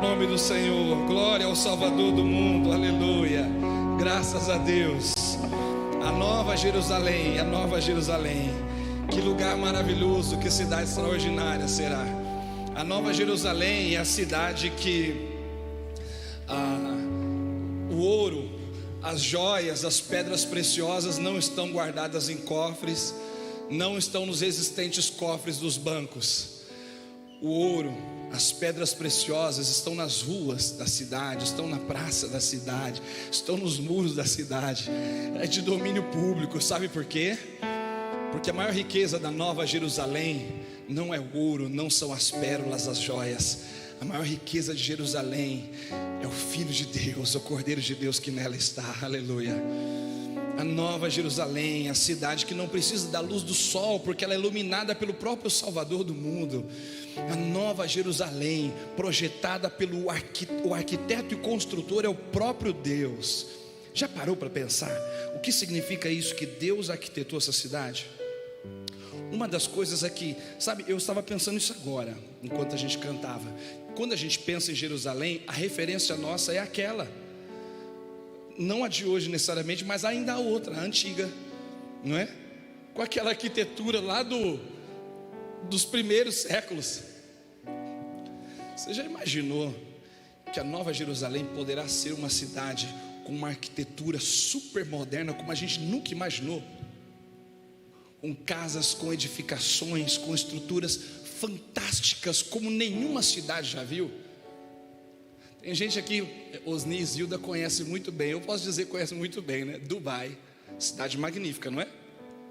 Nome do Senhor, glória ao Salvador do mundo, aleluia, graças a Deus. A Nova Jerusalém, a Nova Jerusalém, que lugar maravilhoso, que cidade extraordinária será. A Nova Jerusalém é a cidade que o ouro, as joias, as pedras preciosas não estão guardadas em cofres, não estão nos resistentes cofres dos bancos. O ouro, as pedras preciosas estão nas ruas da cidade, estão na praça da cidade, estão nos muros da cidade, é de domínio público. Sabe por quê? Porque a maior riqueza da Nova Jerusalém não é o ouro, não são as pérolas, as joias. A maior riqueza de Jerusalém é o Filho de Deus, o Cordeiro de Deus que nela está, aleluia. A Nova Jerusalém, a cidade que não precisa da luz do sol, porque ela é iluminada pelo próprio Salvador do mundo. A Nova Jerusalém, projetada pelo arquiteto e construtor, é o próprio Deus. Já parou para pensar o que significa isso, que Deus arquitetou essa cidade? Uma das coisas é que, sabe, eu estava pensando isso agora, enquanto a gente cantava. Quando a gente pensa em Jerusalém, a referência nossa é aquela, não a de hoje necessariamente, mas ainda a outra, a antiga, não é? Com aquela arquitetura lá dos primeiros séculos. Você já imaginou que a Nova Jerusalém poderá ser uma cidade com uma arquitetura super moderna, como a gente nunca imaginou? Com casas, com edificações, com estruturas fantásticas, como nenhuma cidade já viu. Tem gente aqui, Osni e Zilda conhece muito bem, eu posso dizer que conhece muito bem, né? Dubai, cidade magnífica, não é?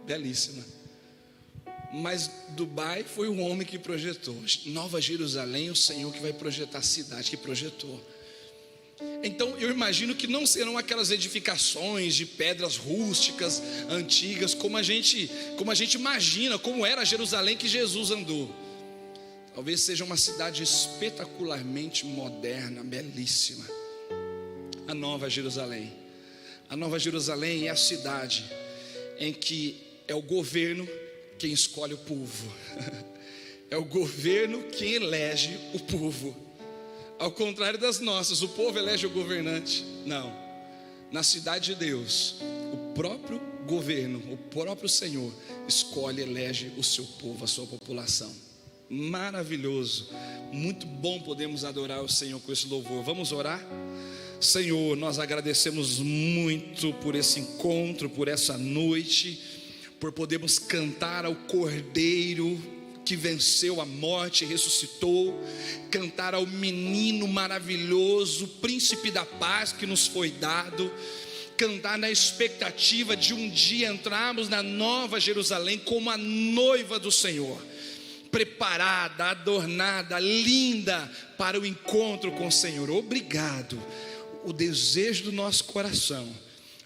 Belíssima. Mas Dubai foi o homem que projetou. Nova Jerusalém, o Senhor que vai projetar a cidade, que projetou. Então eu imagino que não serão aquelas edificações de pedras rústicas, antigas, como a gente imagina, como era a Jerusalém que Jesus andou. Talvez seja uma cidade espetacularmente moderna, belíssima. A Nova Jerusalém. A Nova Jerusalém é a cidade em que é o governo quem escolhe o povo. É o governo quem elege o povo. Ao contrário das nossas, o povo elege o governante. Não, na cidade de Deus, o próprio governo, o próprio Senhor escolhe, elege o seu povo, a sua população. Maravilhoso, muito bom podemos adorar o Senhor com esse louvor. Vamos orar? Senhor, nós agradecemos muito por esse encontro, por essa noite, por podermos cantar ao Cordeiro que venceu a morte e ressuscitou, cantar ao menino maravilhoso, príncipe da paz que nos foi dado, cantar na expectativa de um dia entrarmos na Nova Jerusalém como a noiva do Senhor, preparada, adornada, linda para o encontro com o Senhor. Obrigado. O desejo do nosso coração,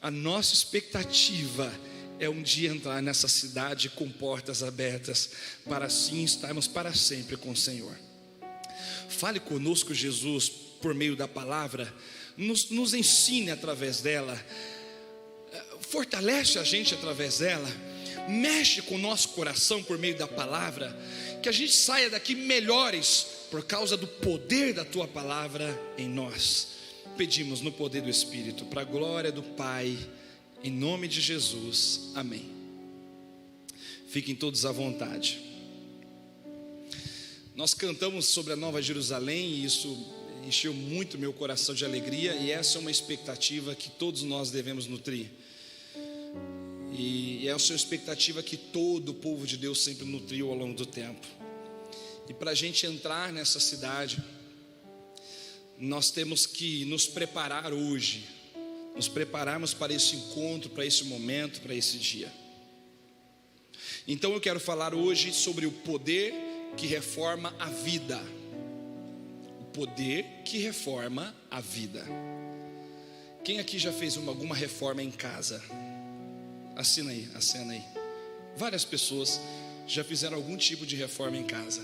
a nossa expectativa é um dia entrar nessa cidade com portas abertas, para assim estarmos para sempre com o Senhor. Fale conosco, Jesus, por meio da palavra, nos ensine através dela, fortalece a gente através dela, mexe com o nosso coração por meio da palavra, que a gente saia daqui melhores por causa do poder da tua palavra em nós. Pedimos no poder do Espírito, para a glória do Pai, em nome de Jesus, amém. Fiquem todos à vontade. Nós cantamos sobre a Nova Jerusalém e isso encheu muito meu coração de alegria, e essa é uma expectativa que todos nós devemos nutrir. E essa é uma expectativa que todo o povo de Deus sempre nutriu ao longo do tempo. E para a gente entrar nessa cidade, nós temos que nos preparar hoje, nos prepararmos para esse encontro, para esse momento, para esse dia. Então eu quero falar hoje sobre o poder que reforma a vida. O poder que reforma a vida. Quem aqui já fez alguma reforma em casa? Assina aí, acena aí. Várias pessoas já fizeram algum tipo de reforma em casa.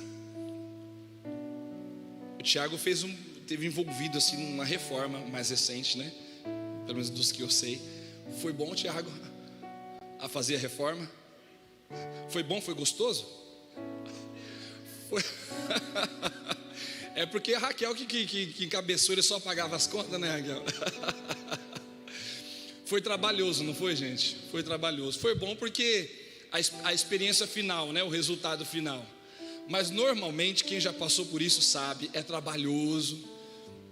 O Tiago teve envolvido assim numa reforma mais recente, né? Pelo menos dos que eu sei. Foi bom, Tiago, a fazer a reforma? Foi bom, foi gostoso? Foi... É porque a Raquel que encabeçou, ele só pagava as contas, né, Raquel? Foi trabalhoso, não foi, gente? Foi trabalhoso. Foi bom porque a experiência final, né, o resultado final. Mas normalmente quem já passou por isso sabe, é trabalhoso,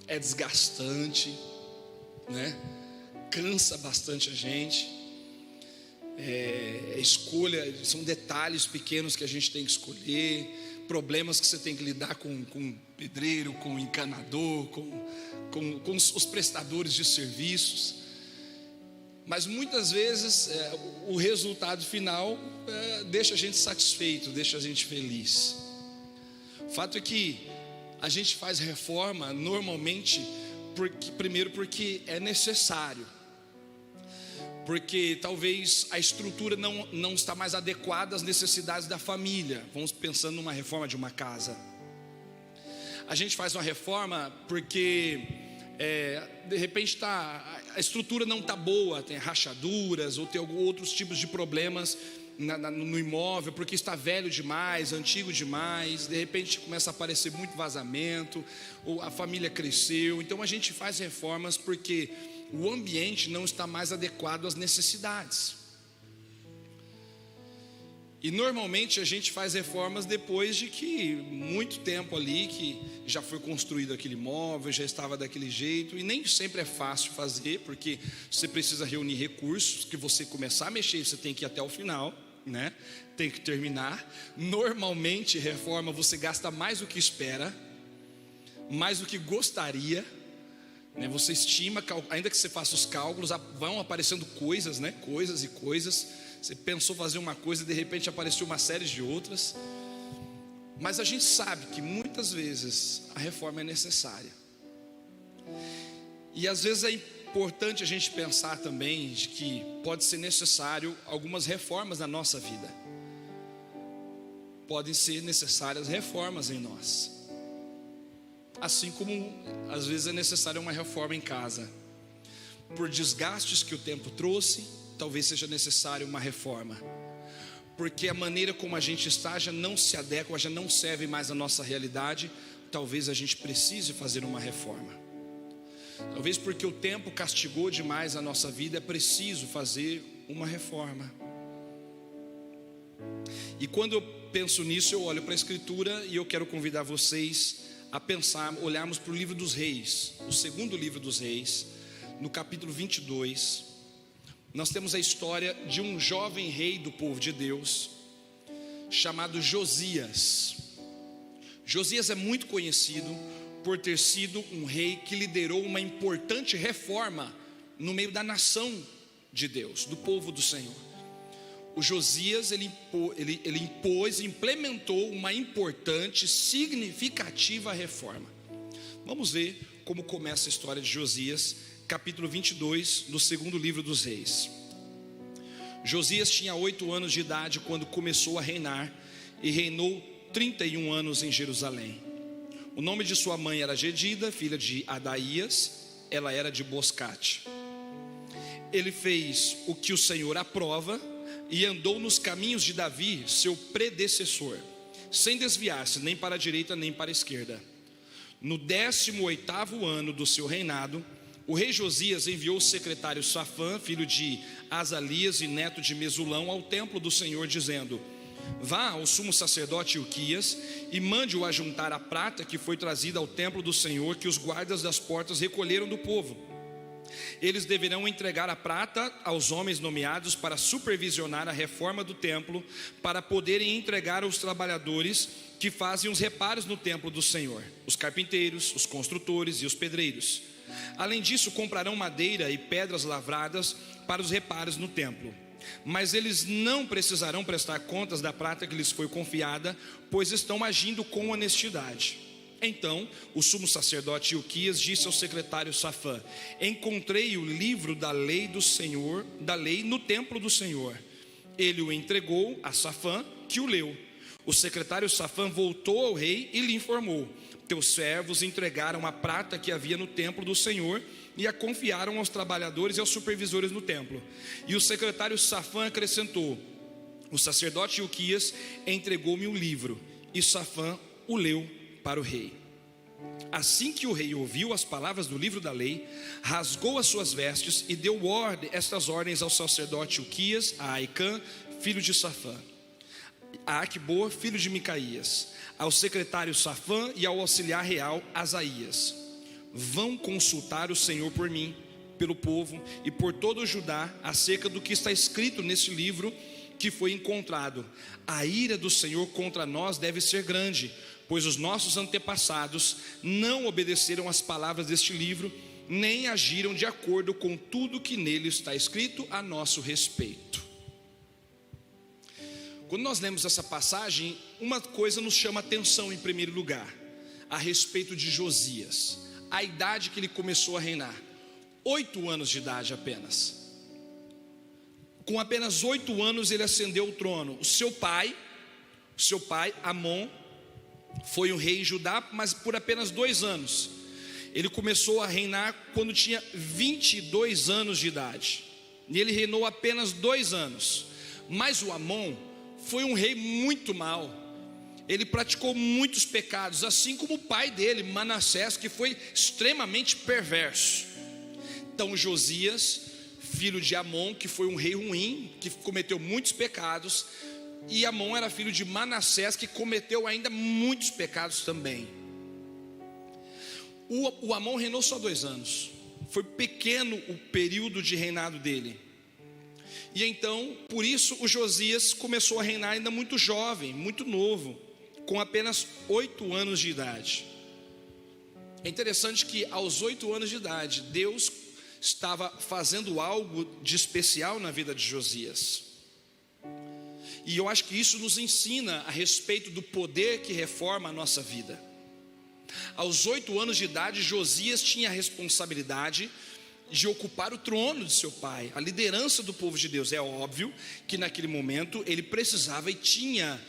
é desgastante, né? Cansa bastante a gente. Escolha, são detalhes pequenos que a gente tem que escolher, problemas que você tem que lidar com pedreiro, com encanador, com os prestadores de serviços. Mas muitas vezes o resultado final deixa a gente satisfeito, deixa a gente feliz. O fato é que a gente faz reforma normalmente primeiro porque é necessário, porque talvez a estrutura não está mais adequada às necessidades da família. Vamos pensando numa reforma de uma casa. A gente faz uma reforma porque de repente a estrutura não está boa, tem rachaduras ou tem outros tipos de problemas no imóvel, porque está velho demais, antigo demais. De repente começa a aparecer muito vazamento, ou a família cresceu. Então a gente faz reformas porque o ambiente não está mais adequado às necessidades. E normalmente a gente faz reformas depois de que muito tempo ali que já foi construído aquele imóvel, já estava daquele jeito. E nem sempre é fácil fazer, porque você precisa reunir recursos, que você começar a mexer, você tem que ir até o final, né? Tem que terminar. Normalmente reforma você gasta mais do que espera, mais do que gostaria, né? Você estima, ainda que você faça os cálculos, vão aparecendo coisas, né? Coisas e coisas. Você pensou fazer uma coisa e de repente apareceu uma série de outras. Mas a gente sabe que muitas vezes a reforma é necessária. E às vezes é importante a gente pensar também de que pode ser necessário algumas reformas na nossa vida. Podem ser necessárias reformas em nós. Assim como às vezes é necessária uma reforma em casa. Por desgastes que o tempo trouxe, talvez seja necessário uma reforma, porque a maneira como a gente está já não se adequa, já não serve mais à nossa realidade. Talvez a gente precise fazer uma reforma. Talvez porque o tempo castigou demais a nossa vida, é preciso fazer uma reforma. E quando eu penso nisso, eu olho para a Escritura e eu quero convidar vocês a pensar, olharmos para o livro dos Reis, o segundo livro dos Reis, no capítulo 22. Nós temos a história de um jovem rei do povo de Deus, chamado Josias. Josias é muito conhecido por ter sido um rei que liderou uma importante reforma no meio da nação de Deus, do povo do Senhor. O Josias, ele impôs, implementou uma importante, significativa reforma. Vamos ver como começa a história de Josias, capítulo 22, do segundo livro dos Reis. Josias tinha 8 anos de idade quando começou a reinar, e reinou 31 anos em Jerusalém. O nome de sua mãe era Jedida, filha de Adaías, ela era de Boscate. Ele fez o que o Senhor aprova e andou nos caminhos de Davi, seu predecessor, sem desviar-se nem para a direita nem para a esquerda. No 18º ano do seu reinado, o rei Josias enviou o secretário Safã, filho de Azalias e neto de Mesulão, ao templo do Senhor, dizendo: vá ao sumo sacerdote Ilquias e mande-o ajuntar a prata que foi trazida ao templo do Senhor, que os guardas das portas recolheram do povo. Eles deverão entregar a prata aos homens nomeados para supervisionar a reforma do templo, para poderem entregar aos trabalhadores que fazem os reparos no templo do Senhor, os carpinteiros, os construtores e os pedreiros. Além disso, comprarão madeira e pedras lavradas para os reparos no templo. Mas eles não precisarão prestar contas da prata que lhes foi confiada, pois estão agindo com honestidade. Então o sumo sacerdote Ilquias disse ao secretário Safã: encontrei o livro da lei do Senhor, da lei no templo do Senhor. Ele o entregou a Safã, que o leu. O secretário Safã voltou ao rei e lhe informou: teus servos entregaram a prata que havia no templo do Senhor e a confiaram aos trabalhadores e aos supervisores no templo. E o secretário Safã acrescentou: o sacerdote Ilquias entregou-me o livro. E Safã o leu para o rei. Assim que o rei ouviu as palavras do livro da lei, rasgou as suas vestes e deu estas ordens ao sacerdote Uquias, a Aicã, filho de Safã, a Aquibor, filho de Micaías, ao secretário Safã e ao auxiliar real Asaías: vão consultar o Senhor por mim, pelo povo e por todo o Judá, acerca do que está escrito nesse livro que foi encontrado. A ira do Senhor contra nós deve ser grande, pois os nossos antepassados não obedeceram às palavras deste livro, nem agiram de acordo com tudo que nele está escrito a nosso respeito. Quando nós lemos essa passagem, uma coisa nos chama a atenção em primeiro lugar, a respeito de Josias, a idade que ele começou a reinar, 8 anos de idade apenas. Com apenas 8 anos ele ascendeu ao trono. O seu pai Amon, foi o rei em Judá, mas por apenas 2 anos. Ele começou a reinar quando tinha 22 anos de idade, e ele reinou apenas 2 anos. Mas o Amon foi um rei muito mau. Ele praticou muitos pecados, assim como o pai dele, Manassés, que foi extremamente perverso. Então Josias, filho de Amon, que foi um rei ruim, que cometeu muitos pecados, e Amon era filho de Manassés, que cometeu ainda muitos pecados também. O Amon reinou só 2 anos. Foi pequeno o período de reinado dele. E então, por isso, o Josias começou a reinar ainda muito jovem, muito novo, com apenas 8 anos de idade. É interessante que aos 8 anos de idade, Deus estava fazendo algo de especial na vida de Josias. E eu acho que isso nos ensina a respeito do poder que reforma a nossa vida. Aos 8 anos de idade, Josias tinha a responsabilidade de ocupar o trono de seu pai, a liderança do povo de Deus. É óbvio que naquele momento ele precisava e tinha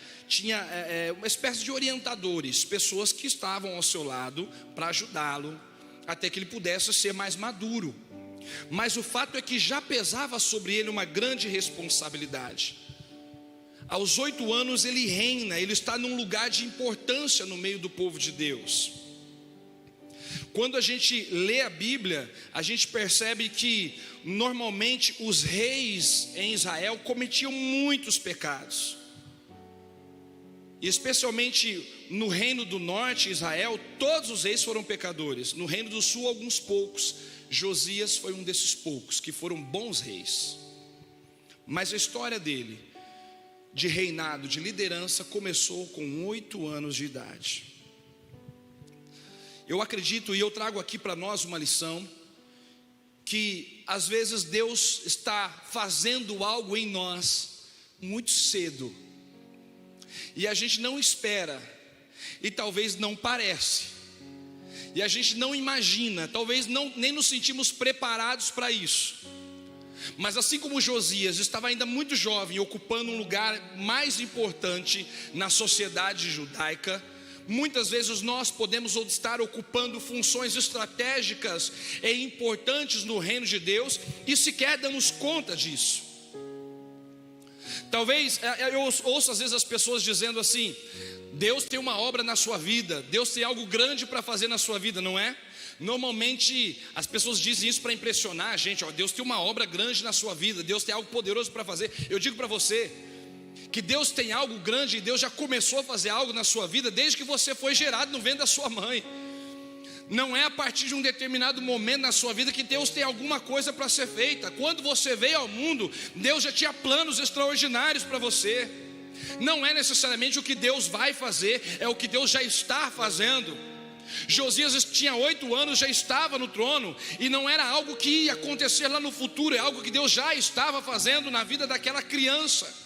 uma espécie de orientadores, pessoas que estavam ao seu lado para ajudá-lo, até que ele pudesse ser mais maduro. Mas o fato é que já pesava sobre ele uma grande responsabilidade. Aos 8 anos ele reina, ele está num lugar de importância no meio do povo de Deus. Quando a gente lê a Bíblia, a gente percebe que normalmente os reis em Israel cometiam muitos pecados. E especialmente no reino do norte, Israel, todos os reis foram pecadores. No reino do sul, alguns poucos. Josias foi um desses poucos que foram bons reis. Mas a história dele, de reinado, de liderança, começou com 8 anos de idade. Eu acredito, e eu trago aqui para nós uma lição, que às vezes Deus está fazendo algo em nós muito cedo, e a gente não espera, e talvez não parece, e a gente não imagina, talvez nem nos sentimos preparados para isso. Mas assim como Josias estava ainda muito jovem, ocupando um lugar mais importante na sociedade judaica, muitas vezes nós podemos estar ocupando funções estratégicas e importantes no reino de Deus e sequer damos conta disso. Talvez eu ouço às vezes as pessoas dizendo assim: Deus tem uma obra na sua vida, Deus tem algo grande para fazer na sua vida, não é? Normalmente as pessoas dizem isso para impressionar a gente: ó, Deus tem uma obra grande na sua vida, Deus tem algo poderoso para fazer. Eu digo para você que Deus tem algo grande, e Deus já começou a fazer algo na sua vida desde que você foi gerado no ventre da sua mãe. Não é a partir de um determinado momento na sua vida que Deus tem alguma coisa para ser feita. Quando você veio ao mundo, Deus já tinha planos extraordinários para você. Não é necessariamente o que Deus vai fazer, é o que Deus já está fazendo. Josias tinha 8 anos, já estava no trono, e não era algo que ia acontecer lá no futuro, é algo que Deus já estava fazendo na vida daquela criança.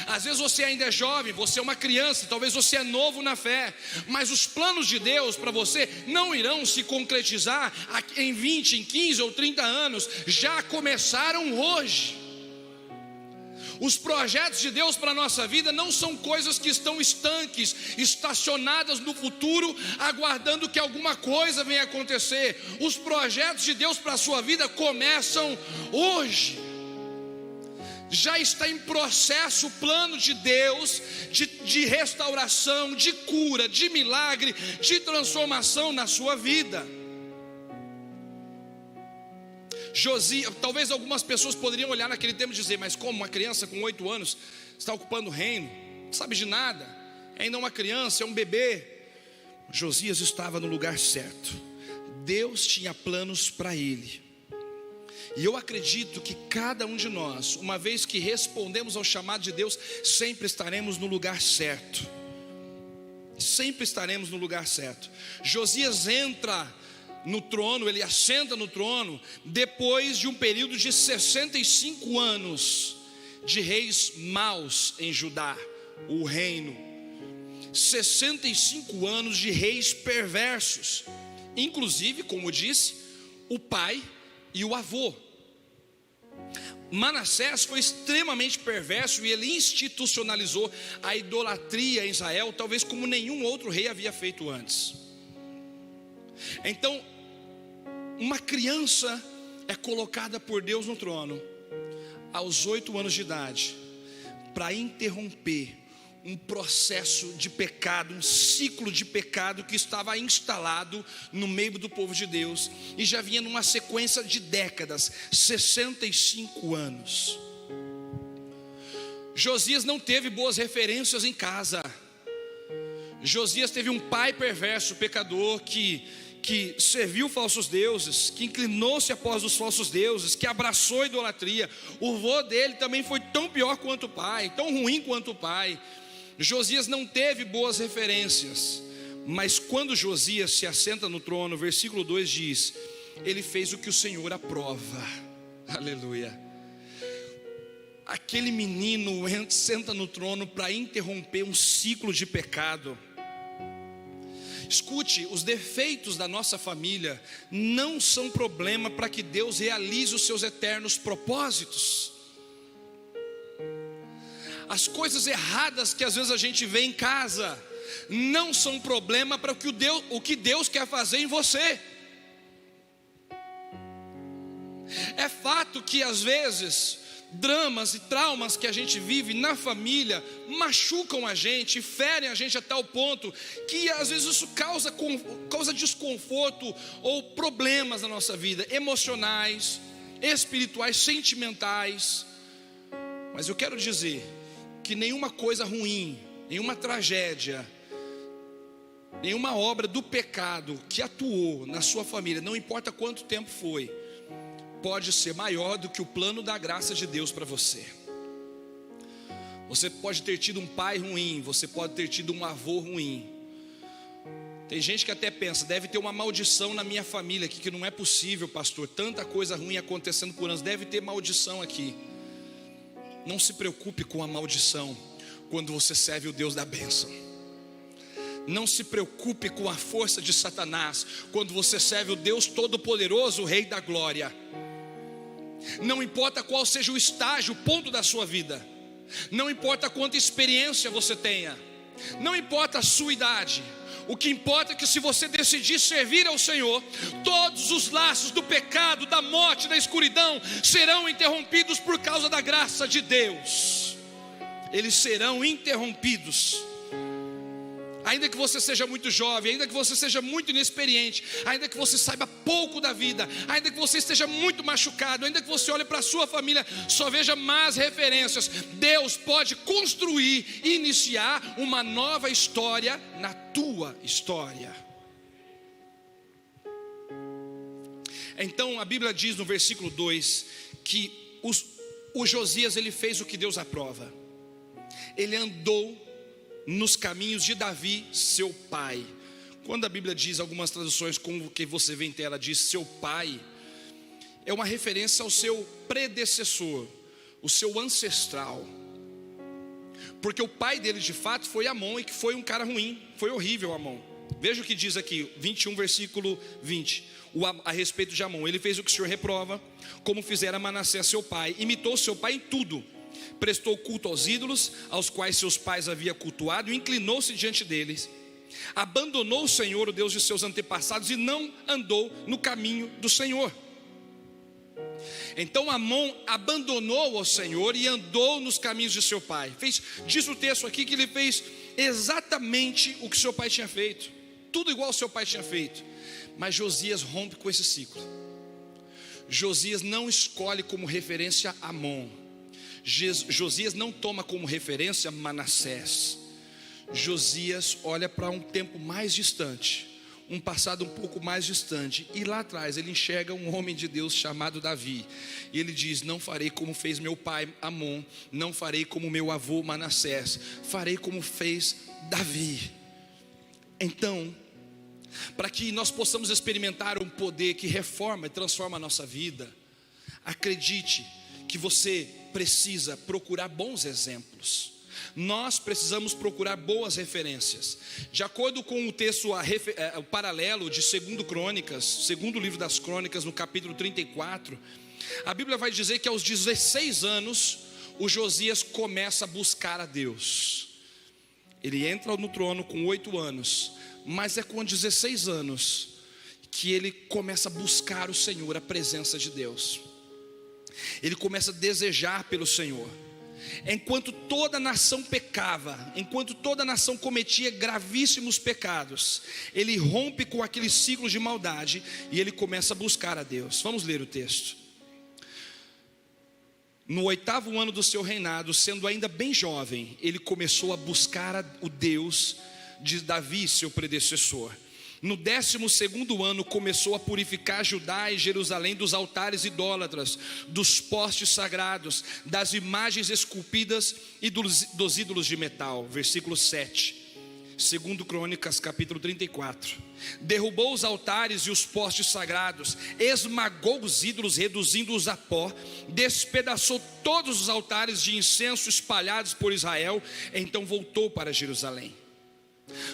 Às vezes você ainda é jovem, você é uma criança, talvez você é novo na fé, mas os planos de Deus para você não irão se concretizar em 20, em 15 ou 30 anos, já começaram hoje. Os projetos de Deus para a nossa vida não são coisas que estão estanques, estacionadas no futuro, aguardando que alguma coisa venha acontecer. Os projetos de Deus para a sua vida começam hoje. Já está em processo o plano de Deus de restauração, de cura, de milagre, de transformação na sua vida. Josias, talvez algumas pessoas poderiam olhar naquele tempo e dizer: mas como uma criança com 8 anos está ocupando o reino? Não sabe de nada, ainda é uma criança, é um bebê. Josias estava no lugar certo. Deus tinha planos para ele. E eu acredito que cada um de nós, uma vez que respondemos ao chamado de Deus, sempre estaremos no lugar certo. Sempre estaremos no lugar certo. Josias entra no trono, ele assenta no trono, depois de um período de 65 anos de reis maus em Judá, o reino. 65 anos de reis perversos, inclusive, como disse, o pai e o avô. Manassés foi extremamente perverso e ele institucionalizou a idolatria em Israel, talvez como nenhum outro rei havia feito antes. Então, uma criança é colocada por Deus no trono aos 8 anos de idade, para interromper um processo de pecado, um ciclo de pecado que estava instalado no meio do povo de Deus, e já vinha numa sequência de décadas, 65 anos. Josias não teve boas referências em casa. Josias teve um pai perverso, pecador, que serviu falsos deuses, que inclinou-se após os falsos deuses, que abraçou a idolatria. O avô dele também foi tão pior quanto o pai, tão ruim quanto o pai. Josias não teve boas referências, mas quando Josias se assenta no trono, versículo 2 diz: ele fez o que o Senhor aprova. Aleluia. Aquele menino senta no trono para interromper um ciclo de pecado. Escute, os defeitos da nossa família não são problema para que Deus realize os seus eternos propósitos. As coisas erradas que às vezes a gente vê em casa não são problema para o que Deus quer fazer em você. É fato que às vezes dramas e traumas que a gente vive na família machucam a gente, ferem a gente a tal ponto que às vezes isso causa desconforto ou problemas na nossa vida, emocionais, espirituais, sentimentais. Mas eu quero dizer que nenhuma coisa ruim, nenhuma tragédia, nenhuma obra do pecado que atuou na sua família, não importa quanto tempo foi, pode ser maior do que o plano da graça de Deus para você. Você pode ter tido um pai ruim, você pode ter tido um avô ruim. Tem gente que até pensa: deve ter uma maldição na minha família aqui, que não é possível, pastor, tanta coisa ruim acontecendo por anos, deve ter maldição aqui. Não se preocupe com a maldição quando você serve o Deus da bênção. Não se preocupe com a força de Satanás quando você serve o Deus Todo-Poderoso, o Rei da Glória. Não importa qual seja o estágio, o ponto da sua vida, não importa quanta experiência você tenha, não importa a sua idade, o que importa é que se você decidir servir ao Senhor, todos os laços do pecado, da morte, da escuridão serão interrompidos por causa da graça de Deus. Eles serão interrompidos. Ainda que você seja muito jovem, ainda que você seja muito inexperiente, ainda que você saiba pouco da vida, ainda que você esteja muito machucado, ainda que você olhe para a sua família, só veja más referências, Deus pode construir e iniciar uma nova história na tua história. Então a Bíblia diz no versículo 2 que o Josias, ele fez o que Deus aprova. Ele andou nos caminhos de Davi, seu pai. Quando a Bíblia diz, algumas traduções como que você vê em tela, diz seu pai, é uma referência ao seu predecessor, o seu ancestral. Porque o pai dele de fato foi Amon, e que foi um cara ruim, foi horrível Amon. Veja o que diz aqui, 21 versículo 20, a respeito de Amon: ele fez o que o Senhor reprova, como fizera Manassés seu pai, imitou seu pai em tudo, prestou culto aos ídolos, aos quais seus pais haviam cultuado, e inclinou-se diante deles, abandonou o Senhor, o Deus de seus antepassados, e não andou no caminho do Senhor. Então Amon abandonou ao Senhor e andou nos caminhos de seu pai. Diz o texto aqui que ele fez exatamente o que seu pai tinha feito, tudo igual ao seu pai tinha feito. Mas Josias rompe com esse ciclo. Josias não escolhe como referência Amon. Josias não toma como referência Manassés. Josias olha para um tempo mais distante, um passado um pouco mais distante, e lá atrás ele enxerga um homem de Deus chamado Davi, e ele diz: não farei como fez meu pai Amon, não farei como meu avô Manassés, farei como fez Davi. Então, para que nós possamos experimentar um poder que reforma e transforma a nossa vida, acredite que você precisa procurar bons exemplos. Nós precisamos procurar boas referências. De acordo com o texto, o paralelo de 2 Crônicas, segundo livro das Crônicas, no capítulo 34, a Bíblia vai dizer que aos 16 anos, o Josias começa a buscar a Deus. Ele entra no trono com 8 anos, mas é com 16 anos que ele começa a buscar o Senhor, a presença de Deus. Ele começa a desejar pelo Senhor. Enquanto toda a nação pecava, enquanto toda a nação cometia gravíssimos pecados, ele rompe com aquele ciclo de maldade e ele começa a buscar a Deus. Vamos ler o texto. No 8º ano do seu reinado, sendo ainda bem jovem, ele começou a buscar o Deus de Davi, seu predecessor. No 12º ano começou a purificar Judá e Jerusalém dos altares idólatras, dos postes sagrados, das imagens esculpidas e dos ídolos de metal. Versículo 7, 2 Crônicas capítulo 34. Derrubou os altares e os postes sagrados, esmagou os ídolos, reduzindo-os a pó, despedaçou todos os altares de incenso espalhados por Israel. Então voltou para Jerusalém.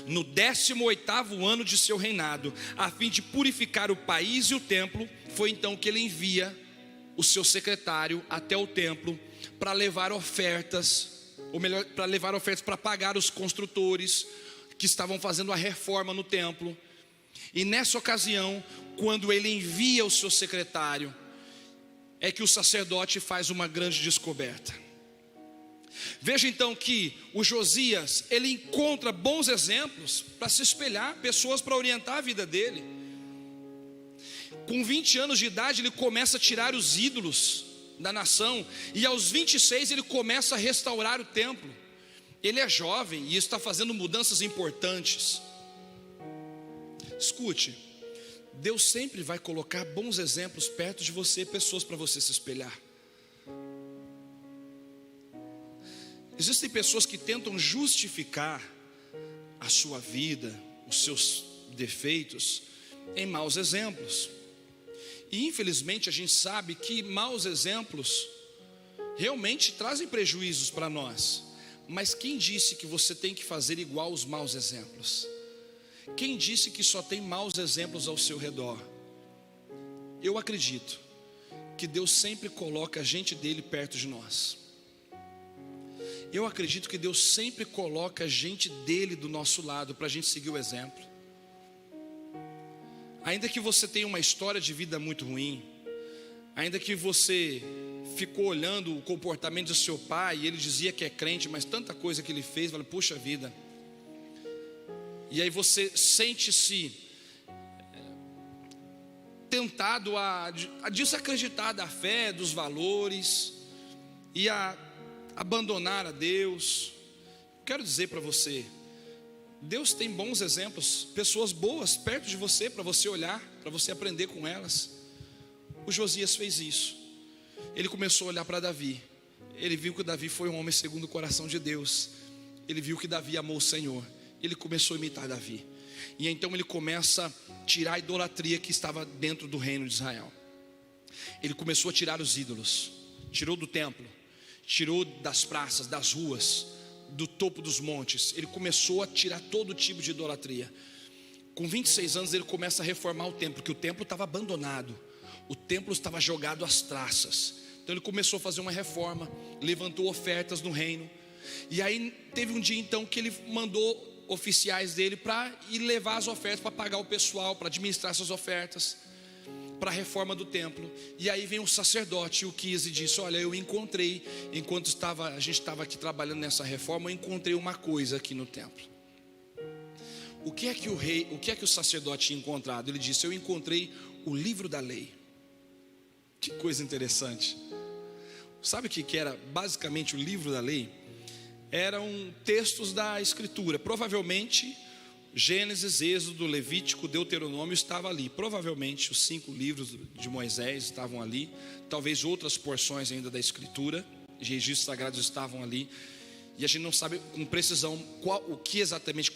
No 18º ano de seu reinado, a fim de purificar o país e o templo, foi então que ele envia o seu secretário até o templo para levar ofertas, ou melhor, para levar ofertas para pagar os construtores que estavam fazendo a reforma no templo. E nessa ocasião, quando ele envia o seu secretário, é que o sacerdote faz uma grande descoberta. Veja então que o Josias, ele encontra bons exemplos para se espelhar, pessoas para orientar a vida dele. Com 20 anos de idade ele começa a tirar os ídolos da nação, e aos 26 ele começa a restaurar o templo. Ele é jovem e está fazendo mudanças importantes. Escute, Deus sempre vai colocar bons exemplos perto de você, pessoas para você se espelhar. Existem pessoas que tentam justificar a sua vida, os seus defeitos, em maus exemplos. E infelizmente a gente sabe que maus exemplos realmente trazem prejuízos para nós. Mas quem disse que você tem que fazer igual aos maus exemplos? Quem disse que só tem maus exemplos ao seu redor? Eu acredito que Deus sempre coloca a gente dele perto de nós. Eu acredito que Deus sempre coloca gente dele do nosso lado para a gente seguir o exemplo. Ainda que você tenha uma história de vida muito ruim, ainda que você ficou olhando o comportamento do seu pai e ele dizia que é crente, mas tanta coisa que ele fez, fala, puxa vida. E aí você sente-se tentado a desacreditar da fé, dos valores e a abandonar a Deus. Quero dizer para você, Deus tem bons exemplos, pessoas boas perto de você, para você olhar, para você aprender com elas. O Josias fez isso. Ele começou a olhar para Davi. Ele viu que Davi foi um homem segundo o coração de Deus. Ele viu que Davi amou o Senhor. Ele começou a imitar Davi. E então ele começa a tirar a idolatria que estava dentro do reino de Israel. Ele começou a tirar os ídolos. Tirou do templo, tirou das praças, das ruas, do topo dos montes. Ele começou a tirar todo tipo de idolatria. Com 26 anos ele começa a reformar o templo, porque o templo estava abandonado. O templo estava jogado às traças. Então ele começou a fazer uma reforma, levantou ofertas no reino. E aí teve um dia então que ele mandou oficiais dele para ir levar as ofertas, para pagar o pessoal, para administrar essas ofertas. para a reforma do templo. E aí vem o sacerdote, o Quis, e disse: olha, eu encontrei, enquanto a gente estava aqui trabalhando nessa reforma, eu encontrei uma coisa aqui no templo. O que é que o sacerdote tinha encontrado? Ele disse: eu encontrei o livro da lei. Que coisa interessante. Sabe o que era basicamente o livro da lei? Eram textos da escritura, provavelmente Gênesis, Êxodo, Levítico, Deuteronômio estava ali. Provavelmente os 5 livros de Moisés estavam ali. Talvez outras porções ainda da escritura, registros sagrados estavam ali. E a gente não sabe com precisão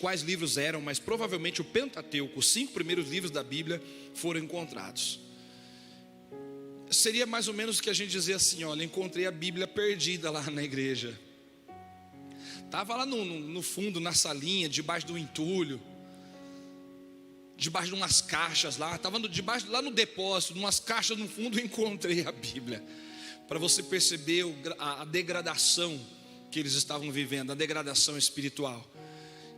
quais livros eram, mas provavelmente o Pentateuco, os 5 primeiros livros da Bíblia, foram encontrados. Seria mais ou menos o que a gente dizia assim: olha, encontrei a Bíblia perdida lá na igreja. Estava lá no fundo, na salinha, debaixo do entulho, debaixo de umas caixas lá. Estava debaixo, lá no depósito, umas caixas no fundo, encontrei a Bíblia. Para você perceber a degradação que eles estavam vivendo, a degradação espiritual.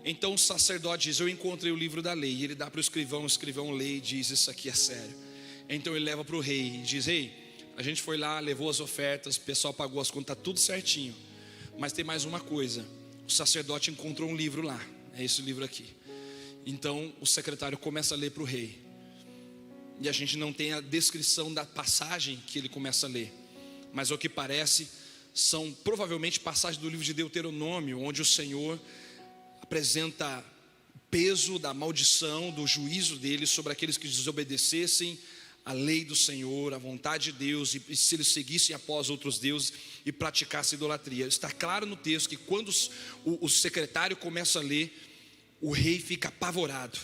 Então o sacerdote diz: eu encontrei o livro da lei. E ele dá para o escrivão lê e diz: isso aqui é sério. Então ele leva para o rei e diz: rei, a gente foi lá, levou as ofertas, o pessoal pagou as contas, está tudo certinho. Mas tem mais uma coisa: o sacerdote encontrou um livro lá. É esse livro aqui. Então o secretário começa a ler para o rei. E a gente não tem a descrição da passagem que ele começa a ler, mas o que parece são provavelmente passagens do livro de Deuteronômio, onde o Senhor apresenta o peso da maldição, do juízo dele sobre aqueles que desobedecessem a lei do Senhor, a vontade de Deus, e se eles seguissem após outros deuses e praticassem idolatria. Está claro no texto que quando o secretário começa a ler, o rei fica apavorado.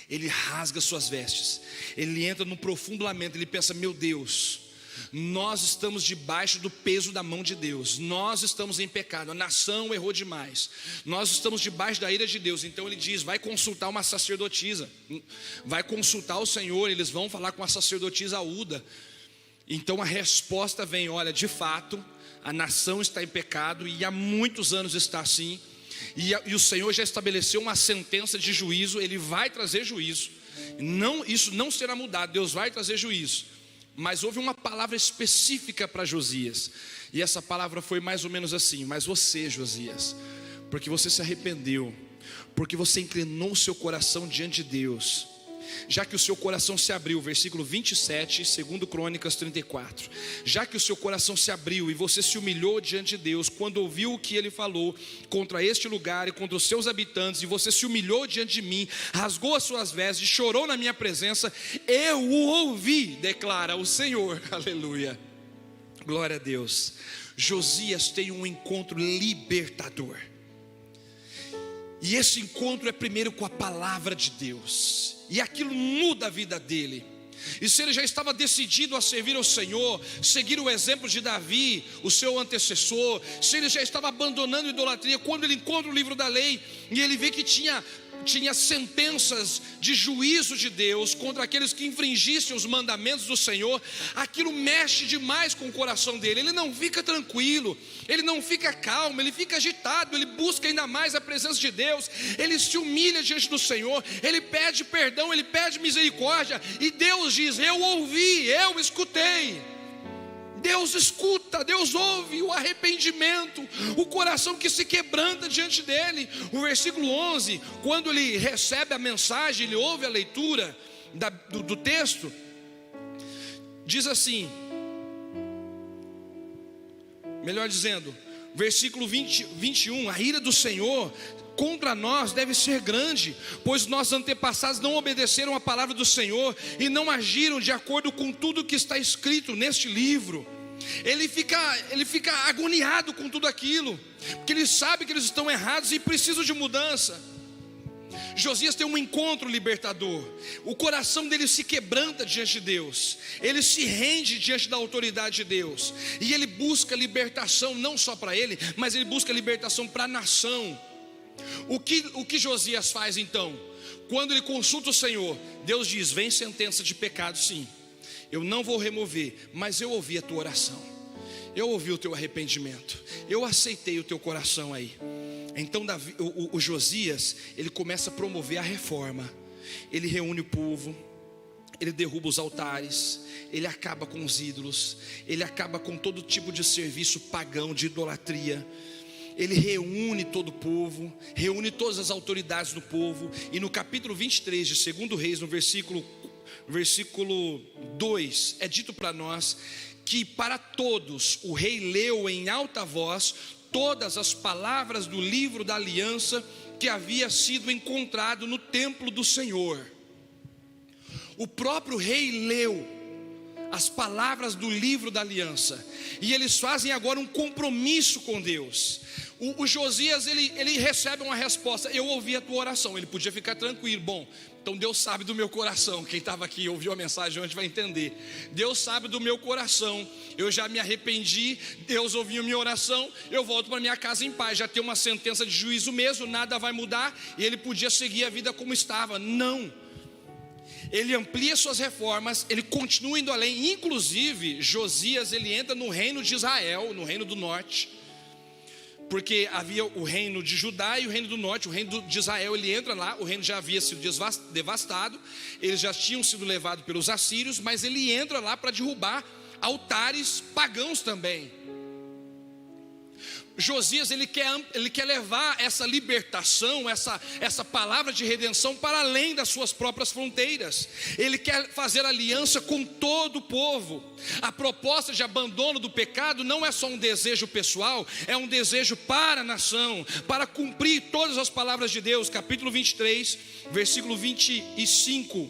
Ele rasga suas vestes, ele entra num profundo lamento. Ele pensa: meu Deus, nós estamos debaixo do peso da mão de Deus, nós estamos em pecado, a nação errou demais, nós estamos debaixo da ira de Deus. Então ele diz: vai consultar uma sacerdotisa, vai consultar o Senhor. Eles vão falar com a sacerdotisa Uda. Então a resposta vem: olha, de fato a nação está em pecado, e há muitos anos está assim, e o Senhor já estabeleceu uma sentença de juízo. Ele vai trazer juízo, isso não será mudado, Deus vai trazer juízo. Mas houve uma palavra específica para Josias, e essa palavra foi mais ou menos assim: mas você, Josias, porque você se arrependeu, porque você inclinou o seu coração diante de Deus, já que o seu coração se abriu, versículo 27, 2 Crônicas 34, já que o seu coração se abriu e você se humilhou diante de Deus, quando ouviu o que ele falou contra este lugar e contra os seus habitantes, e você se humilhou diante de mim, rasgou as suas vestes, chorou na minha presença, eu o ouvi, declara o Senhor. Aleluia, glória a Deus. Josias tem um encontro libertador, e esse encontro é primeiro com a palavra de Deus, e aquilo muda a vida dele. E se ele já estava decidido a servir ao Senhor, seguir o exemplo de Davi, o seu antecessor, se ele já estava abandonando a idolatria, quando ele encontra o livro da lei e ele vê que tinha sentenças de juízo de Deus contra aqueles que infringissem os mandamentos do Senhor, aquilo mexe demais com o coração dele. Ele não fica tranquilo, ele não fica calmo, ele fica agitado, ele busca ainda mais a presença de Deus, ele se humilha diante do Senhor, ele pede perdão, ele pede misericórdia, e Deus diz: eu ouvi, eu escutei. Deus escuta, Deus ouve o arrependimento, o coração que se quebranta diante dele. O versículo 11, quando ele recebe a mensagem, ele ouve a leitura do texto, diz assim, melhor dizendo, versículo 21, a ira do Senhor contra nós deve ser grande, pois nossos antepassados não obedeceram a palavra do Senhor e não agiram de acordo com tudo que está escrito neste livro. Ele fica agoniado com tudo aquilo, porque ele sabe que eles estão errados e precisam de mudança. Josias tem um encontro libertador, o coração dele se quebranta diante de Deus, ele se rende diante da autoridade de Deus, e ele busca libertação não só para ele, mas ele busca libertação para a nação. O que Josias faz então? Quando ele consulta o Senhor, Deus diz: vem sentença de pecado, sim, eu não vou remover, mas eu ouvi a tua oração, eu ouvi o teu arrependimento, eu aceitei o teu coração aí. Então o Josias, ele começa a promover a reforma. Ele reúne o povo, Ele derruba os altares, ele acaba com os ídolos, ele acaba com todo tipo de serviço pagão, de idolatria. Ele reúne todo o povo, reúne todas as autoridades do povo. E no capítulo 23 de 2 Reis, no versículo 2, é dito para nós que para todos o rei leu em alta voz todas as palavras do livro da aliança que havia sido encontrado no templo do Senhor. O próprio rei leu as palavras do livro da aliança, e eles fazem agora um compromisso com Deus. O Josias, ele recebe uma resposta: eu ouvi a tua oração. Ele podia ficar tranquilo, bom, então Deus sabe do meu coração. Quem estava aqui ouviu a mensagem hoje vai entender. Deus sabe do meu coração, eu já me arrependi, Deus ouviu minha oração, eu volto para minha casa em paz, já tem uma sentença de juízo mesmo, nada vai mudar. E ele podia seguir a vida como estava. Não, ele amplia suas reformas, ele continua indo além. Inclusive Josias, ele entra no reino de Israel, no reino do norte, porque havia o reino de Judá e o reino do norte. O reino de Israel, ele entra lá, o reino já havia sido devastado, eles já tinham sido levados pelos assírios, mas ele entra lá para derrubar altares pagãos também. Josias, ele quer levar essa libertação, essa palavra de redenção para além das suas próprias fronteiras. Ele quer fazer aliança com todo o povo. A proposta de abandono do pecado não é só um desejo pessoal, é um desejo para a nação, para cumprir todas as palavras de Deus. Capítulo 23, versículo 25.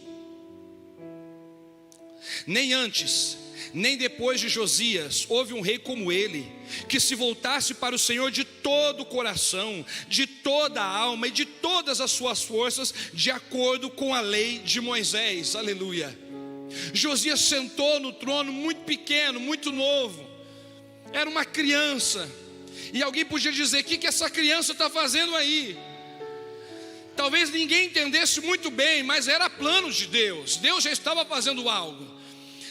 Nem antes, nem depois de Josias houve um rei como ele, que se voltasse para o Senhor de todo o coração, de toda a alma e de todas as suas forças, de acordo com a lei de Moisés. Aleluia. Josias sentou no trono muito pequeno, muito novo, era uma criança. E alguém podia dizer: o que essa criança está fazendo aí? Talvez ninguém entendesse muito bem, mas era plano de Deus. Deus já estava fazendo algo.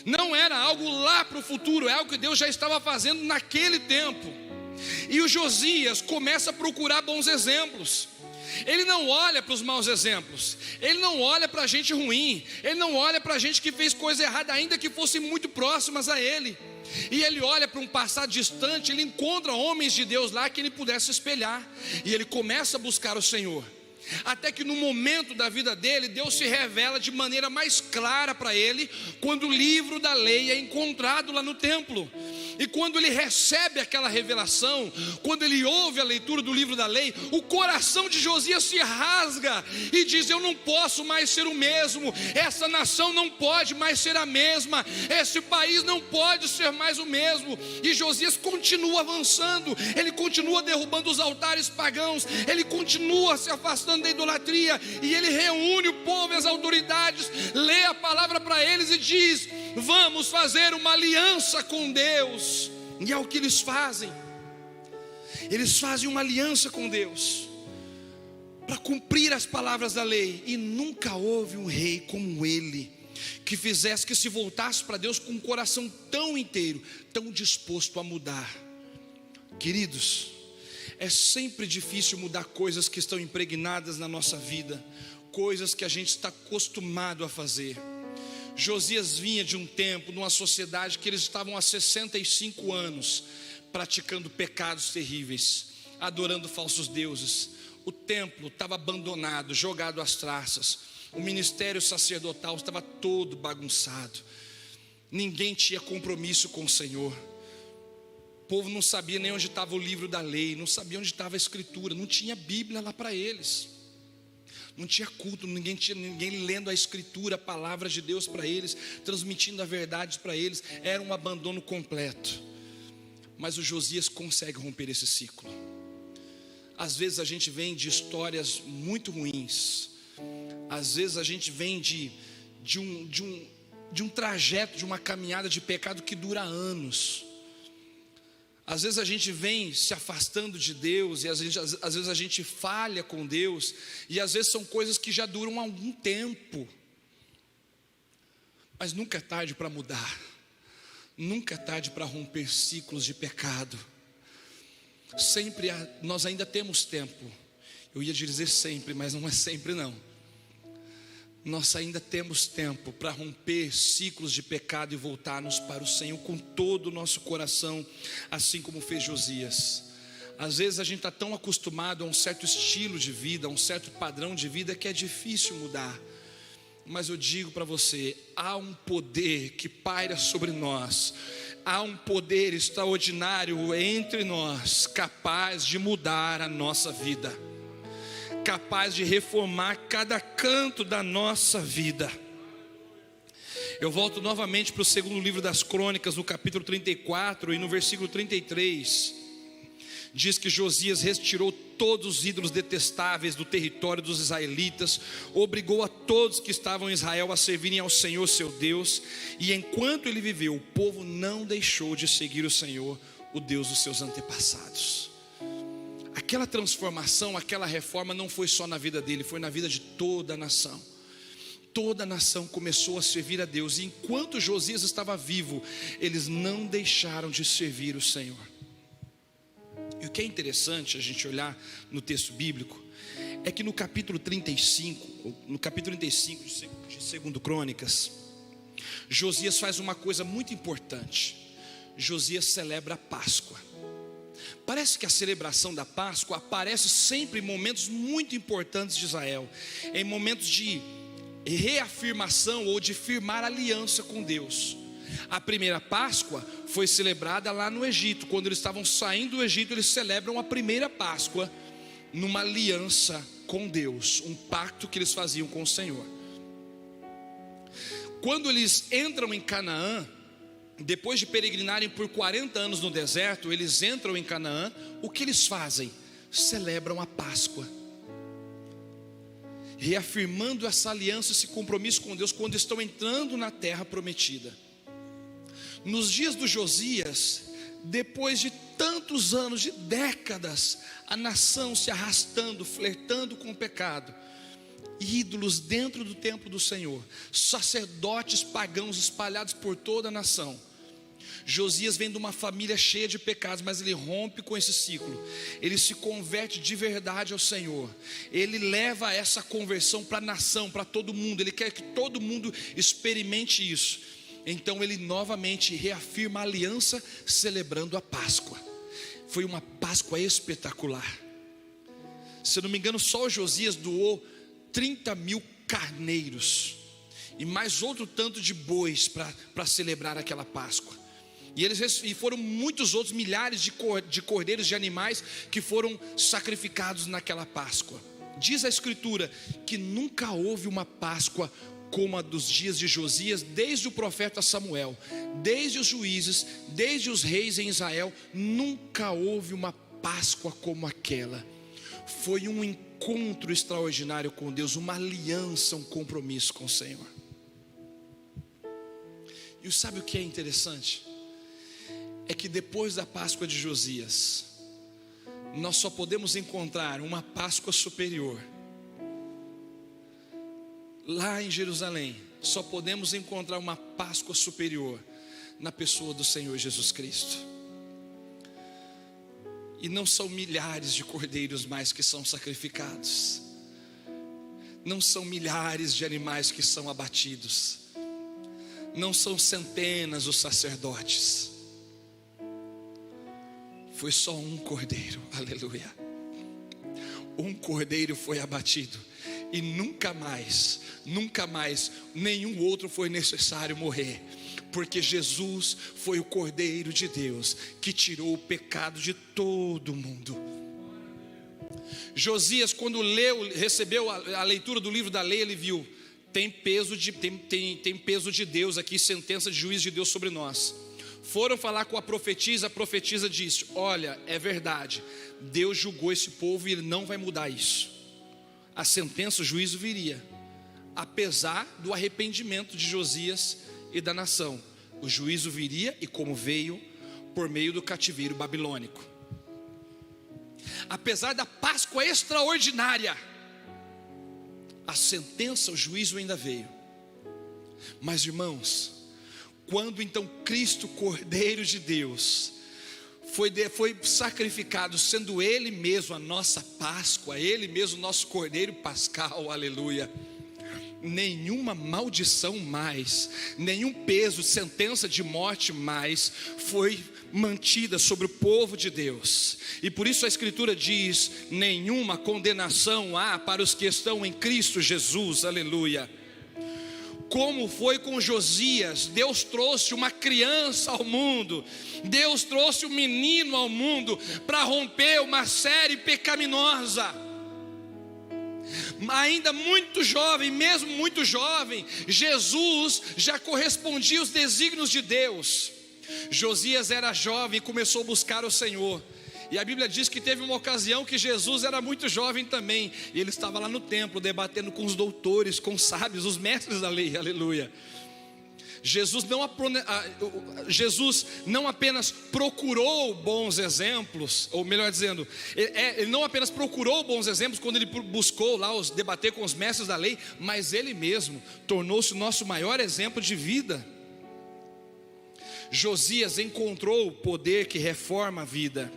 Não era algo lá para o futuro, é algo que Deus já estava fazendo naquele tempo. E o Josias começa a procurar bons exemplos. Ele não olha para os maus exemplos, ele não olha para a gente ruim, ele não olha para a gente que fez coisa errada, ainda que fossem muito próximas a ele. E ele olha para um passado distante, ele encontra homens de Deus lá que ele pudesse espelhar. E ele começa a buscar o Senhor. Até que no momento da vida dele, Deus se revela de maneira mais clara para ele, quando o livro da lei é encontrado lá no templo. E quando ele recebe aquela revelação, quando ele ouve a leitura do livro da lei, o coração de Josias se rasga e diz: eu não posso mais ser o mesmo, essa nação não pode mais ser a mesma, esse país não pode ser mais o mesmo. E Josias continua avançando, ele continua derrubando os altares pagãos, ele continua se afastando da idolatria, e ele reúne o povo e as autoridades, lê a palavra para eles e diz: vamos fazer uma aliança com Deus. E é o que eles fazem. Eles fazem uma aliança com Deus para cumprir as palavras da lei. E nunca houve um rei como ele, que fizesse, que se voltasse para Deus com um coração tão inteiro, tão disposto a mudar. Queridos, é sempre difícil mudar coisas que estão impregnadas na nossa vida, coisas que a gente está acostumado a fazer. Josias vinha de um tempo, numa sociedade que eles estavam há 65 anos praticando pecados terríveis, adorando falsos deuses. O templo estava abandonado, jogado às traças. O ministério sacerdotal estava todo bagunçado. Ninguém tinha compromisso com o Senhor. O povo não sabia nem onde estava o livro da lei, não sabia onde estava a escritura, não tinha Bíblia lá para eles. Não tinha culto, ninguém lendo a escritura, a palavra de Deus para eles, transmitindo a verdade para eles. Era um abandono completo. Mas o Josias consegue romper esse ciclo. Às vezes a gente vem de histórias muito ruins. Às vezes a gente vem de um trajeto, de uma caminhada de pecado que dura anos. Às vezes a gente vem se afastando de Deus, e às vezes a gente falha com Deus, e às vezes são coisas que já duram algum tempo. Mas nunca é tarde para mudar, nunca é tarde para romper ciclos de pecado. Sempre nós ainda temos tempo. Eu ia dizer sempre, mas não é sempre não. nós ainda temos tempo para romper ciclos de pecado e voltarmos para o Senhor com todo o nosso coração, assim como fez Josias. Às vezes a gente está tão acostumado a um certo estilo de vida, a um certo padrão de vida, que é difícil mudar. Mas eu digo para você, há um poder que paira sobre nós, há um poder extraordinário entre nós, capaz de mudar a nossa vida, capaz de reformar cada canto da nossa vida. Eu volto novamente para o segundo livro das Crônicas, no capítulo 34 e no versículo 33. Diz que Josias retirou todos os ídolos detestáveis do território dos israelitas, obrigou a todos que estavam em Israel a servirem ao Senhor seu Deus, e enquanto ele viveu, o povo não deixou de seguir o Senhor, o Deus dos seus antepassados. Aquela transformação, aquela reforma não foi só na vida dele, foi na vida de toda a nação. Toda a nação começou a servir a Deus, e enquanto Josias estava vivo, eles não deixaram de servir o Senhor. E o que é interessante a gente olhar no texto bíblico é que no capítulo 35 de 2 Crônicas, Josias faz uma coisa muito importante. Josias celebra a Páscoa. Parece que a celebração da Páscoa aparece sempre em momentos muito importantes de Israel, em momentos de reafirmação ou de firmar aliança com Deus. A primeira Páscoa foi celebrada lá no Egito. Quando eles estavam saindo do Egito, eles celebram a primeira Páscoa numa aliança com Deus, um pacto que eles faziam com o Senhor. Quando eles entram em Canaã, depois de peregrinarem por 40 anos no deserto, eles entram em Canaã. O que eles fazem? Celebram a Páscoa, reafirmando essa aliança, esse compromisso com Deus, quando estão entrando na terra prometida. Nos dias do Josias, depois de tantos anos, de décadas, a nação se arrastando, flertando com o pecado, ídolos dentro do templo do Senhor, sacerdotes pagãos espalhados por toda a nação. Josias vem de uma família cheia de pecados, mas ele rompe com esse ciclo, ele se converte de verdade ao Senhor, ele leva essa conversão para a nação, para todo mundo, ele quer que todo mundo experimente isso. Então ele novamente reafirma a aliança, celebrando a Páscoa. Foi uma Páscoa espetacular. Se eu não me engano, só o Josias doou 30 mil carneiros e mais outro tanto de bois para celebrar aquela Páscoa. E foram muitos outros milhares de cordeiros, de animais que foram sacrificados naquela Páscoa. Diz a Escritura que nunca houve uma Páscoa como a dos dias de Josias, desde o profeta Samuel, desde os juízes, desde os reis em Israel. Nunca houve uma Páscoa como aquela. Foi um encontro extraordinário com Deus, uma aliança, um compromisso com o Senhor. E sabe o que é interessante? É que depois da Páscoa de Josias, nós só podemos encontrar uma Páscoa superior. Lá em Jerusalém, só podemos encontrar uma Páscoa superior na pessoa do Senhor Jesus Cristo. E não são milhares de cordeiros mais que são sacrificados, não são milhares de animais que são abatidos, não são centenas os sacerdotes. Foi só um cordeiro, aleluia. Um cordeiro foi abatido, e nunca mais, nenhum outro foi necessário morrer, porque Jesus foi o Cordeiro de Deus, que tirou o pecado de todo mundo. Josias, quando recebeu a leitura do livro da lei, ele viu, tem peso de Deus aqui, sentença de juízo de Deus sobre nós. Foram falar com a profetisa disse: olha, é verdade, Deus julgou esse povo e ele não vai mudar isso. A sentença, o juízo viria, apesar do arrependimento de Josias e da nação. O juízo viria, e como veio, por meio do cativeiro babilônico. Apesar da Páscoa extraordinária, a sentença, o juízo ainda veio. Mas irmãos, quando então Cristo, Cordeiro de Deus, foi sacrificado, sendo Ele mesmo a nossa Páscoa, Ele mesmo o nosso Cordeiro Pascal, aleluia. nenhuma maldição mais, nenhum peso, sentença de morte mais foi mantida sobre o povo de Deus. E por isso a Escritura diz: nenhuma condenação há para os que estão em Cristo Jesus, aleluia. Como foi com Josias, Deus trouxe uma criança ao mundo, Deus trouxe um menino ao mundo para romper uma série pecaminosa. Ainda muito jovem, mesmo muito jovem, Jesus já correspondia aos desígnios de Deus. Josias era jovem e começou a buscar o Senhor. E a Bíblia diz que teve uma ocasião que Jesus era muito jovem também, e ele estava lá no templo debatendo com os doutores, com os sábios, os mestres da lei, aleluia. Jesus não apenas procurou bons exemplos, ou melhor dizendo, ele não apenas procurou bons exemplos quando ele buscou lá debater com os mestres da lei, mas ele mesmo tornou-se o nosso maior exemplo de vida. Josias encontrou o poder que reforma a vida.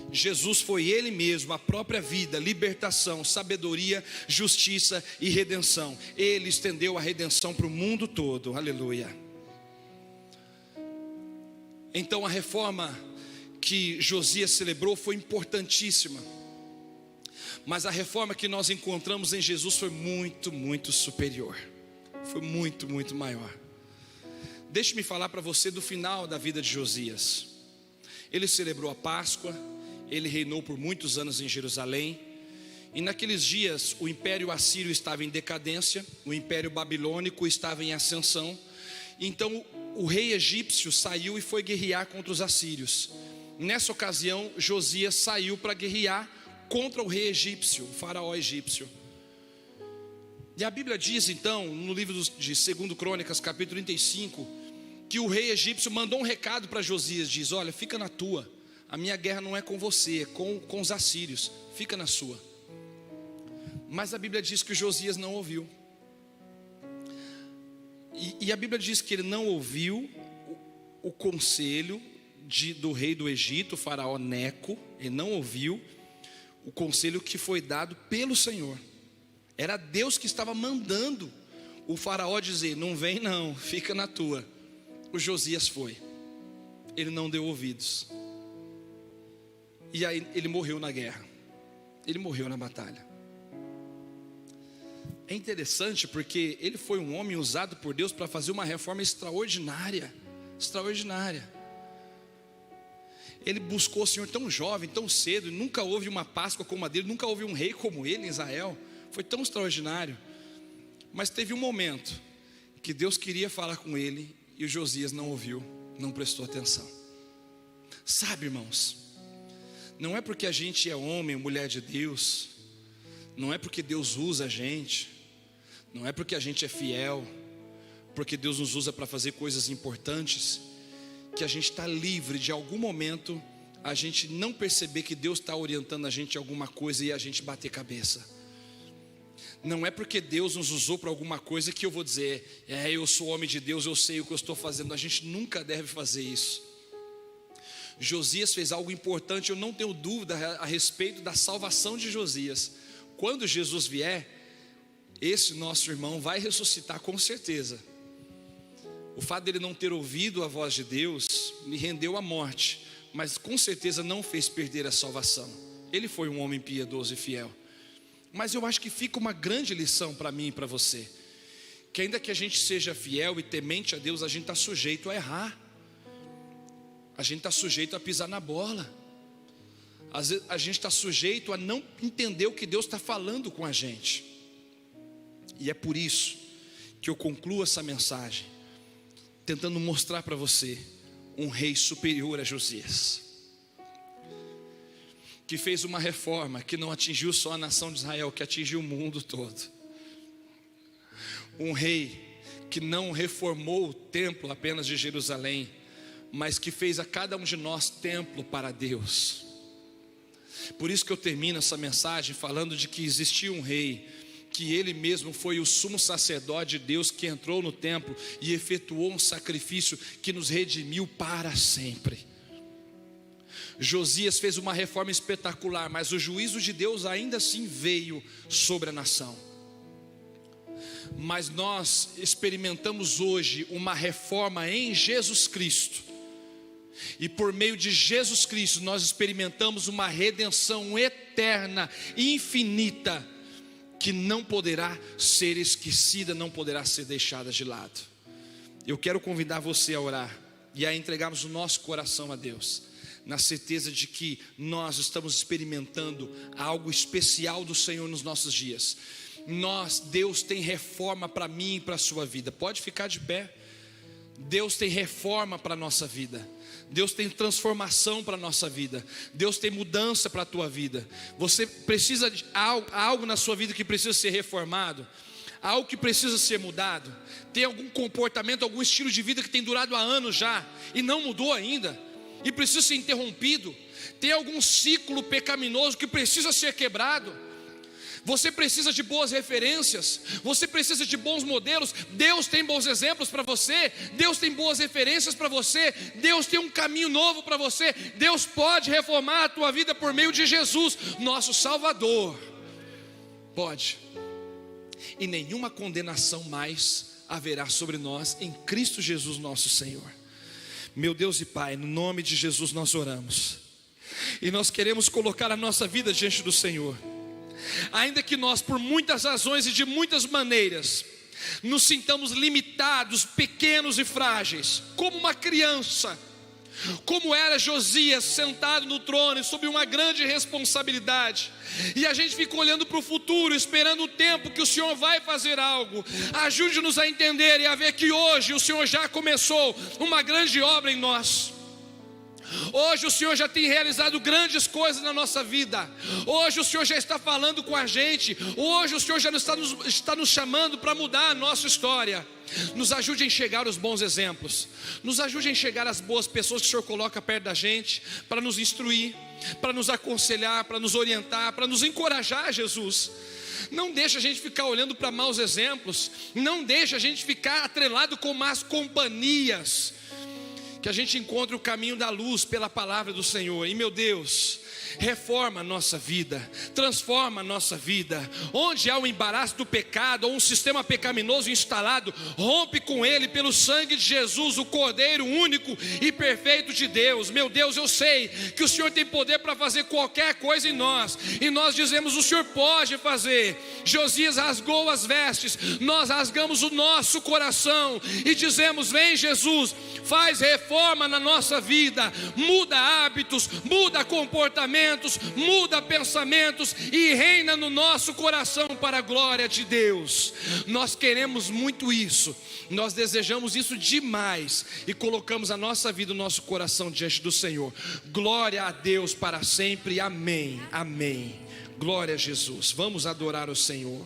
Jesus foi ele mesmo, a própria vida, libertação, sabedoria, justiça e redenção. Ele estendeu a redenção para o mundo todo, aleluia. Então a reforma que Josias celebrou foi importantíssima, mas a reforma que nós encontramos em Jesus foi muito, muito superior, foi muito, muito maior. Deixe-me falar para você do final da vida de Josias. Ele celebrou a Páscoa, ele reinou por muitos anos em Jerusalém, e naqueles dias o Império Assírio estava em decadência, o Império Babilônico estava em ascensão. Então o rei egípcio saiu e foi guerrear contra os assírios. Nessa ocasião Josias saiu para guerrear contra o rei egípcio, o faraó egípcio. E a Bíblia diz então, no livro de 2 Crônicas, capítulo 35, que o rei egípcio mandou um recado para Josias, diz: olha, fica na tua, a minha guerra não é com você, é com os assírios, fica na sua. Mas a Bíblia diz que Josias não ouviu. E a Bíblia diz que ele não ouviu o conselho do rei do Egito, o faraó Neco. Ele não ouviu o conselho que foi dado pelo Senhor. Era Deus que estava mandando o faraó dizer: não vem não, fica na tua. O Josias foi, ele não deu ouvidos. E aí ele morreu na guerra, ele morreu na batalha. É interessante porque ele foi um homem usado por Deus para fazer uma reforma extraordinária. Extraordinária. Ele buscou o Senhor tão jovem, tão cedo, e nunca houve uma Páscoa como a dele, nunca houve um rei como ele em Israel. Foi tão extraordinário. Mas teve um momento que Deus queria falar com ele, e o Josias não ouviu, não prestou atenção. Sabe, irmãos, não é porque a gente é homem ou mulher de Deus, não é porque Deus usa a gente, não é porque a gente é fiel, porque Deus nos usa para fazer coisas importantes, que a gente está livre de algum momento a gente não perceber que Deus está orientando a gente em alguma coisa e a gente bater cabeça. Não é porque Deus nos usou para alguma coisa que eu vou dizer: eu sou homem de Deus, eu sei o que eu estou fazendo. A gente nunca deve fazer isso. Josias fez algo importante, eu não tenho dúvida a respeito da salvação de Josias. Quando Jesus vier, esse nosso irmão vai ressuscitar com certeza. O fato dele não ter ouvido a voz de Deus lhe rendeu a morte, mas com certeza não fez perder a salvação. Ele foi um homem piedoso e fiel. Mas eu acho que fica uma grande lição para mim e para você, que ainda que a gente seja fiel e temente a Deus, a gente está sujeito a errar, a gente está sujeito a pisar na bola, às vezes a gente está sujeito a não entender o que Deus está falando com a gente. E é por isso que eu concluo essa mensagem tentando mostrar para você um rei superior a Josias, que fez uma reforma que não atingiu só a nação de Israel, que atingiu o mundo todo. Um rei que não reformou o templo apenas de Jerusalém, mas que fez a cada um de nós templo para Deus. Por isso que eu termino essa mensagem falando de que existia um rei, que ele mesmo foi o sumo sacerdote de Deus, que entrou no templo e efetuou um sacrifício que nos redimiu para sempre. Josias fez uma reforma espetacular, mas o juízo de Deus ainda assim veio sobre a nação. mas nós experimentamos hoje uma reforma em Jesus Cristo, e por meio de Jesus Cristo nós experimentamos uma redenção eterna, infinita, que não poderá ser esquecida, não poderá ser deixada de lado. Eu quero convidar você a orar e a entregarmos o nosso coração a Deus, na certeza de que nós estamos experimentando algo especial do Senhor nos nossos dias. Deus tem reforma para mim e para a sua vida. Pode ficar de pé. Deus tem reforma para a nossa vida. Deus tem transformação para a nossa vida. Deus tem mudança para a tua vida. Você precisa de algo na sua vida que precisa ser reformado, algo que precisa ser mudado. Tem algum comportamento, algum estilo de vida que tem durado há anos já e não mudou ainda, e precisa ser interrompido. Tem algum ciclo pecaminoso que precisa ser quebrado. Você precisa de boas referências, você precisa de bons modelos. Deus tem bons exemplos para você, Deus tem boas referências para você, Deus tem um caminho novo para você. Deus pode reformar a tua vida por meio de Jesus, nosso Salvador. Pode. E nenhuma condenação mais haverá sobre nós em Cristo Jesus nosso Senhor. Meu Deus e Pai, no nome de Jesus nós oramos, e nós queremos colocar a nossa vida diante do Senhor. Ainda que nós, por muitas razões e de muitas maneiras, nos sintamos limitados, pequenos e frágeis, como uma criança, como era Josias sentado no trono, sob uma grande responsabilidade, e a gente fica olhando para o futuro, esperando o tempo que o Senhor vai fazer algo. Ajude-nos a entender e a ver que hoje o Senhor já começou uma grande obra em nós. Hoje o Senhor já tem realizado grandes coisas na nossa vida. Hoje o Senhor já está falando com a gente. Hoje o Senhor já está nos chamando para mudar a nossa história. Nos ajude a enxergar os bons exemplos. Nos ajude a enxergar as boas pessoas que o Senhor coloca perto da gente, para nos instruir, para nos aconselhar, para nos orientar, para nos encorajar, Jesus. Não deixa a gente ficar olhando para maus exemplos. Não deixa a gente ficar atrelado com más companhias. Que a gente encontre o caminho da luz pela palavra do Senhor. E meu Deus, reforma a nossa vida, transforma a nossa vida. Onde há o embaraço do pecado ou um sistema pecaminoso instalado, rompe com ele pelo sangue de Jesus, o Cordeiro único e perfeito de Deus. Meu Deus, eu sei que o Senhor tem poder para fazer qualquer coisa em nós, e nós dizemos: o Senhor pode fazer. Josias rasgou as vestes, nós rasgamos o nosso coração e dizemos: vem Jesus, faz reforma na nossa vida, muda hábitos, muda comportamentos, muda pensamentos e reina no nosso coração para a glória de Deus. Nós queremos muito isso, nós desejamos isso demais e colocamos a nossa vida, o nosso coração diante do Senhor. Glória a Deus para sempre, amém, amém. Glória a Jesus. Vamos adorar o Senhor.